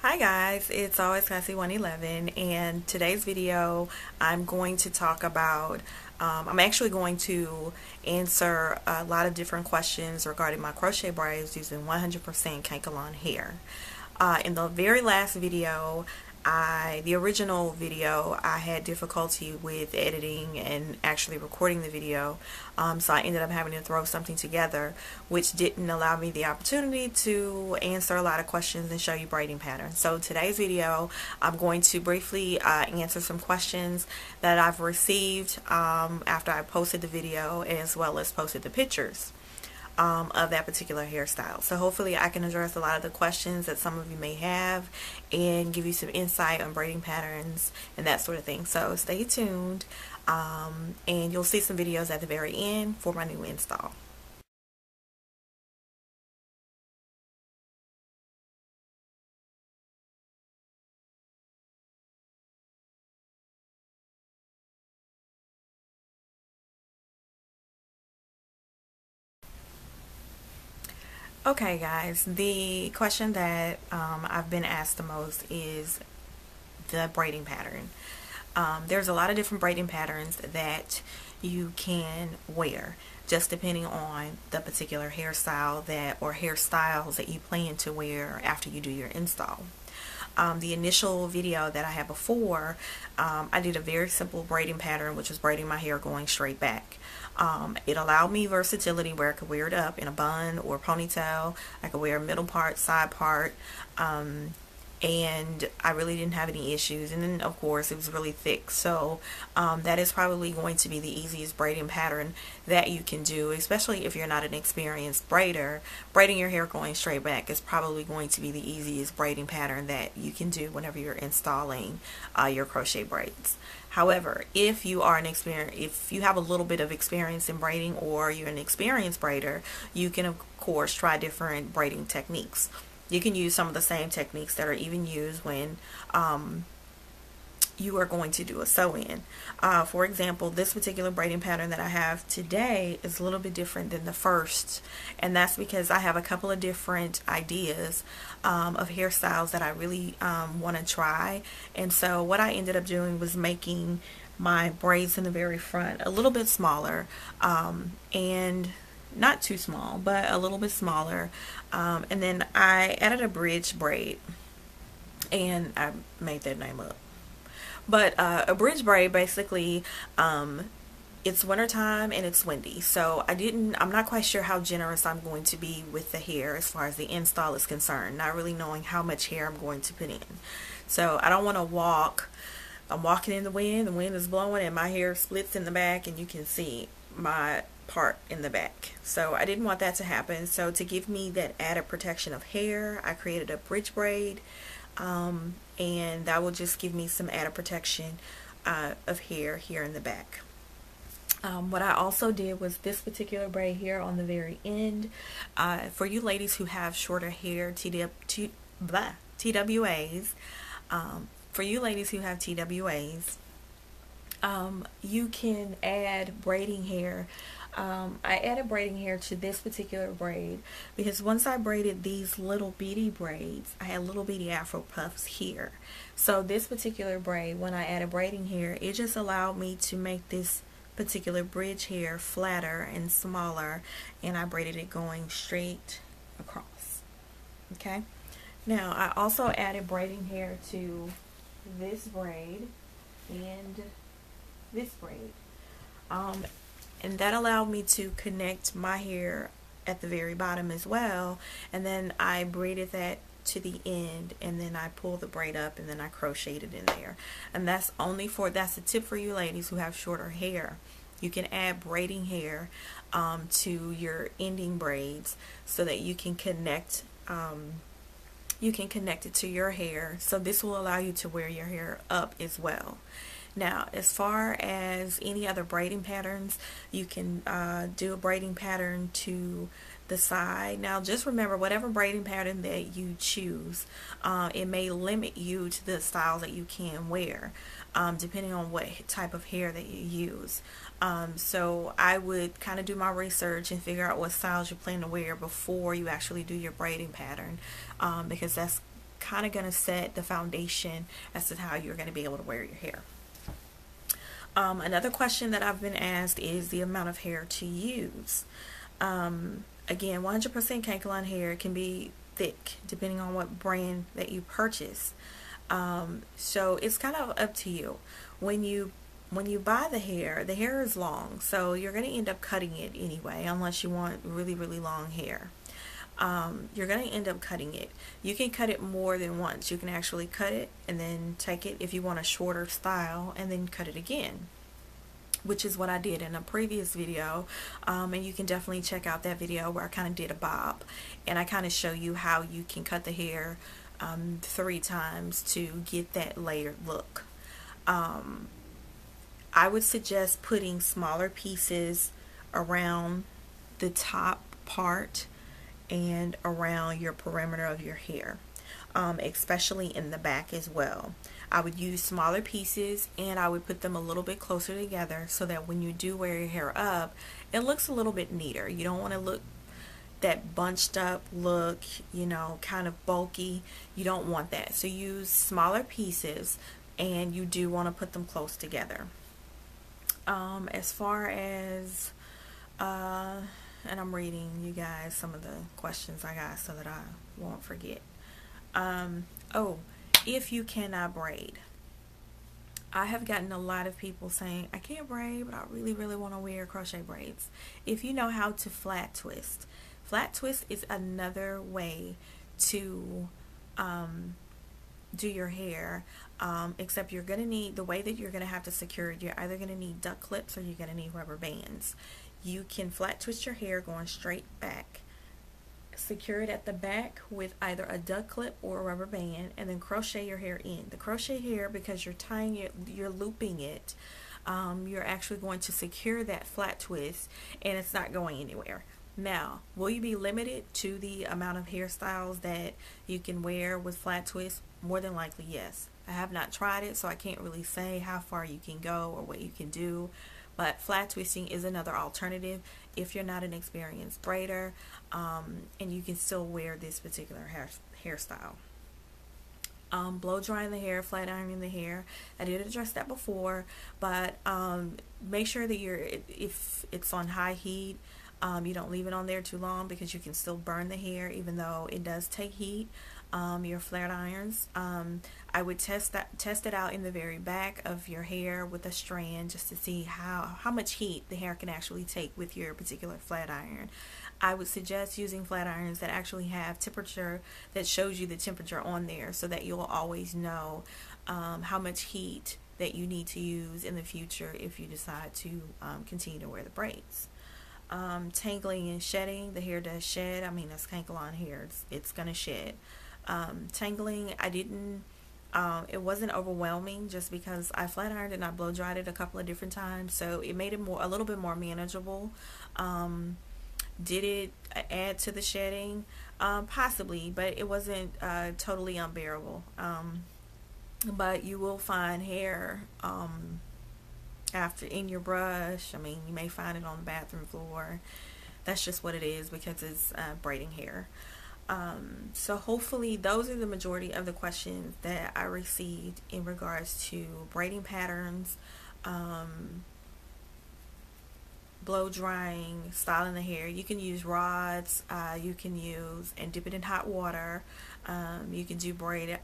Hi guys, it's always Cassie111, and today's video I'm going to talk about, I'm actually going to answer a lot of different questions regarding my crochet braids using 100% Kankalon hair. In the very last video, the original video, I had difficulty with editing and actually recording the video, so I ended up having to throw something together, which didn't allow me the opportunity to answer a lot of questions and show you braiding patterns. So today's video, I'm going to briefly answer some questions that I've received after I posted the video, as well as posted the pictures of that particular hairstyle. So hopefully I can address a lot of the questions that some of you may have and give you some insight on braiding patterns and that sort of thing. So stay tuned, and you'll see some videos at the very end for my new install. Okay guys, the question that I've been asked the most is the braiding pattern. There's a lot of different braiding patterns that you can wear, just depending on the particular hairstyle or hairstyles that you plan to wear after you do your install. The initial video that I had before, I did a very simple braiding pattern, which was braiding my hair going straight back. It allowed me versatility where I could wear it up in a bun or ponytail. I could wear a middle part, side part, and I really didn't have any issues. And then of course it was really thick, so that is probably going to be the easiest braiding pattern that you can do, especially if you're not an experienced braider. Braiding your hair going straight back is probably going to be the easiest braiding pattern that you can do whenever you're installing your crochet braids. However, if you are if you have a little bit of experience in braiding, or you're an experienced braider, you can of course try different braiding techniques. You can use some of the same techniques that are even used when you are going to do a sew-in. For example, this particular braiding pattern that I have today is a little bit different than the first, and that's because I have a couple of different ideas of hairstyles that I really want to try. And so what I ended up doing was making my braids in the very front a little bit smaller, and not too small, but a little bit smaller, and then I added a bridge braid, and I made that name up. But a bridge braid, basically, it's wintertime and it's windy, so I'm not quite sure how generous I'm going to be with the hair as far as the install is concerned, not really knowing how much hair I'm going to put in. So I don't want to I'm walking in the wind is blowing, and my hair splits in the back, and you can see my part in the back. So I didn't want that to happen. So to give me that added protection of hair, I created a bridge braid, and that will just give me some added protection of hair here in the back. What I also did was this particular braid here on the very end. For you ladies who have shorter hair, TWAs, for you ladies who have TWAs, you can add braiding hair. I added braiding hair to this particular braid because once I braided these little bitty braids, I had little bitty afro puffs here. So this particular braid, when I added braiding hair, it just allowed me to make this particular bridge hair flatter and smaller, and I braided it going straight across. Okay, now I also added braiding hair to this braid and this braid, and that allowed me to connect my hair at the very bottom as well, and then I braided that to the end, and then I pulled the braid up, and then I crocheted in there. And that's a tip for you ladies who have shorter hair. You can add braiding hair to your ending braids so that you can connect it to your hair. So this will allow you to wear your hair up as well. Now, as far as any other braiding patterns, you can do a braiding pattern to the side. Now, just remember, whatever braiding pattern that you choose, it may limit you to the styles that you can wear, depending on what type of hair that you use. So I would kind of do my research and figure out what styles you plan to wear before you actually do your braiding pattern, because that's kind of going to set the foundation as to how you're going to be able to wear your hair. Another question that I've been asked is the amount of hair to use. Again, 100% Tangling hair can be thick depending on what brand that you purchase. So it's kind of up to you. When you buy the hair is long, so you're going to end up cutting it anyway, unless you want really, really long hair. You're going to end up cutting it. You can cut it more than once. You can actually cut it and then take it if you want a shorter style and then cut it again, which is what I did in a previous video. And you can definitely check out that video where I kind of did a bob, and I kind of show you how you can cut the hair 3 times to get that layered look. I would suggest putting smaller pieces around the top part and around your perimeter of your hair, especially in the back as well. I would use smaller pieces, and I would put them a little bit closer together so that when you do wear your hair up, it looks a little bit neater. You don't want to look that bunched up look, you know, kind of bulky. You don't want that. So use smaller pieces, and you do want to put them close together. As far as and I'm reading you guys some of the questions I got so that I won't forget. Oh, if you cannot braid. I have gotten a lot of people saying, I can't braid, but I really, really want to wear crochet braids. If you know how to flat twist is another way to do your hair, except you're going to need, the way that you're going to have to secure it, you're either going to need duck clips or you're going to need rubber bands. You can flat twist your hair going straight back, secure it at the back with either a duck clip or a rubber band, and then crochet your hair in. The crochet hair, because you're tying it, you're looping it, you're actually going to secure that flat twist, and it's not going anywhere. Now, will you be limited to the amount of hairstyles that you can wear with flat twist? More than likely, yes. I have not tried it, so I can't really say how far you can go or what you can do. But flat twisting is another alternative if you're not an experienced braider, and you can still wear this particular hairstyle. Blow drying the hair, flat ironing the hair. I did address that before, but make sure that if it's on high heat, you don't leave it on there too long, because you can still burn the hair even though it does take heat. Your flat irons, I would test it out in the very back of your hair with a strand, just to see how much heat the hair can actually take with your particular flat iron. I would suggest using flat irons that actually have temperature, that shows you the temperature on there, so that you'll always know how much heat that you need to use in the future if you decide to continue to wear the braids. Tangling and shedding, the hair does shed. I mean, that's Tangling hair, it's gonna shed. Tangling, I didn't, it wasn't overwhelming, just because I flat ironed and I blow dried it a couple of different times, so it made it a little bit more manageable. Did it add to the shedding? Possibly, but it wasn't totally unbearable. But you will find hair after in your brush. I mean, you may find it on the bathroom floor. That's just what it is, because it's braiding hair. So hopefully those are the majority of the questions that I received in regards to braiding patterns, blow drying, styling the hair. You can use rods, you can use and dip it in hot water. You can do braid,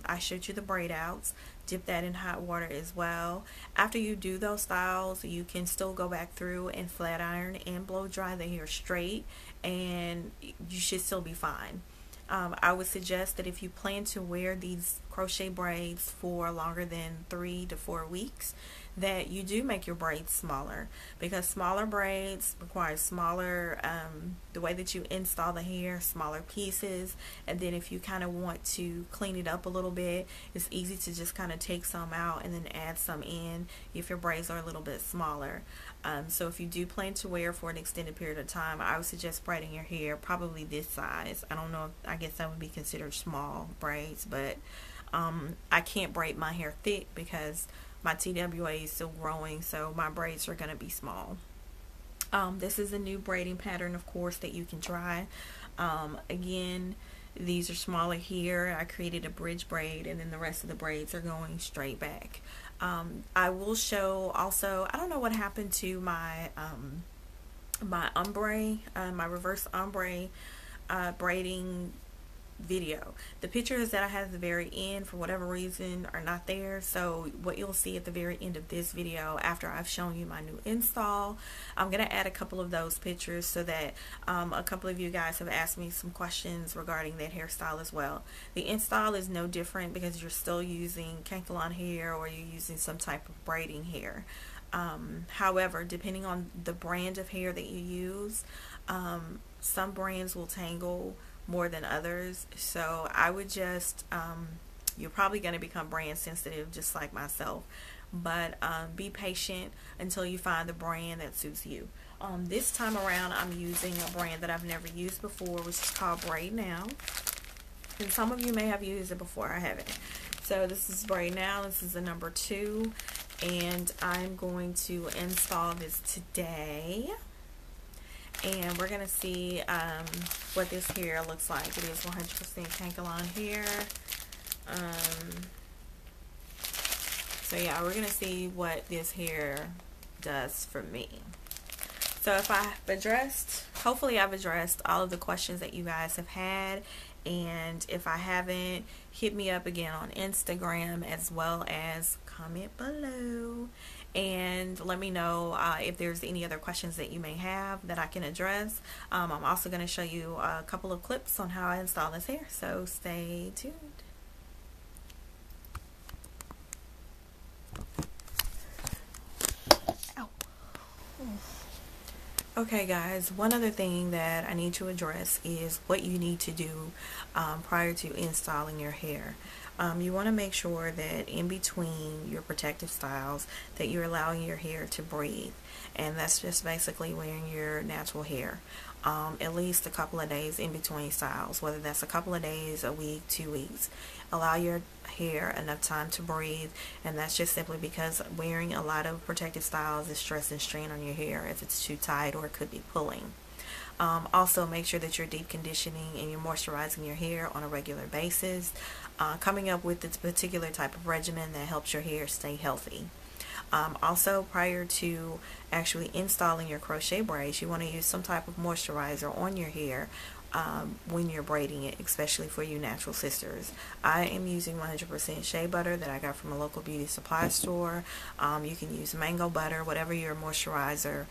I showed you the braid outs, dip that in hot water as well. After you do those styles, you can still go back through and flat iron and blow dry the hair straight, and you should still be fine. I would suggest that if you plan to wear these crochet braids for longer than 3 to 4 weeks, that you do make your braids smaller, because smaller braids require smaller, the way that you install the hair, smaller pieces. And then if you kind of want to clean it up a little bit, it's easy to just kind of take some out and then add some in if your braids are a little bit smaller. So if you do plan to wear for an extended period of time, I would suggest braiding your hair probably this size. I don't know, I guess that would be considered small braids, but I can't braid my hair thick because my TWA is still growing, so my braids are going to be small. This is a new braiding pattern, of course, that you can try. Again, These are smaller here. I created a bridge braid, and then the rest of the braids are going straight back. I will show also, I don't know what happened to my my ombre, my reverse ombre braiding video. The pictures that I had at the very end, for whatever reason, are not there. So what you'll see at the very end of this video, after I've shown you my new install, I'm going to add a couple of those pictures so that a couple of you guys have asked me some questions regarding that hairstyle as well. The install is no different because you're still using Tangling hair, or you're using some type of braiding hair. However, depending on the brand of hair that you use, some brands will tangle more than others. So I would just, you're probably going to become brand sensitive just like myself, but be patient until you find the brand that suits you. This time around I'm using a brand that I've never used before, which is called Braid Now, and some of you may have used it before. I haven't. So this is Braid Now. This is the number 2, and I'm going to install this today. And we're going to see what this hair looks like. It is 100% Tangling hair. So yeah, we're going to see what this hair does for me. So if I've addressed, hopefully I've addressed all of the questions that you guys have had. And if I haven't, hit me up again on Instagram, as well as comment below and let me know if there's any other questions that you may have that I can address. I'm also going to show you a couple of clips on how I install this hair, so stay tuned. Ow. Okay guys, one other thing that I need to address is what you need to do prior to installing your hair. You want to make sure that in between your protective styles that you're allowing your hair to breathe, and that's just basically wearing your natural hair at least a couple of days in between styles, whether that's a couple of days, a week, 2 weeks. Allow your hair enough time to breathe, and that's just simply because wearing a lot of protective styles is stress and strain on your hair if it's too tight, or it could be pulling. Also, make sure that you're deep conditioning and you're moisturizing your hair on a regular basis, coming up with this particular type of regimen that helps your hair stay healthy. Also, prior to actually installing your crochet braids, you want to use some type of moisturizer on your hair when you're braiding it, especially for you natural sisters. I am using 100% shea butter that I got from a local beauty supply store. You can use mango butter, whatever your moisturizer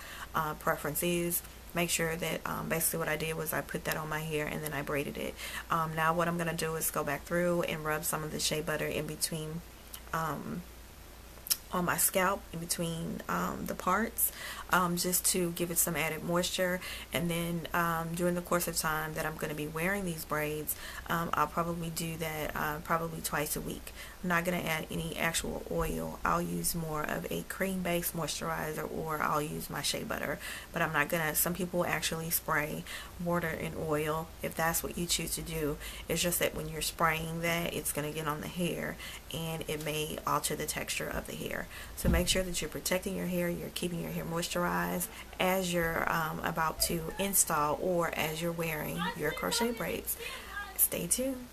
preference is. Make sure that basically what I did was I put that on my hair and then I braided it. Now what I'm going to do is go back through and rub some of the shea butter in between on my scalp, in between the parts, just to give it some added moisture. And then during the course of time that I'm going to be wearing these braids, I'll probably do that probably twice a week. I'm not going to add any actual oil. I'll use more of a cream based moisturizer, or I'll use my shea butter, but I'm not going to. Some people actually spray water and oil. If that's what you choose to do, it's just that when you're spraying that, it's going to get on the hair and it may alter the texture of the hair. So make sure that you're protecting your hair, you're keeping your hair moisturized as you're about to install, or as you're wearing your crochet braids. Stay tuned.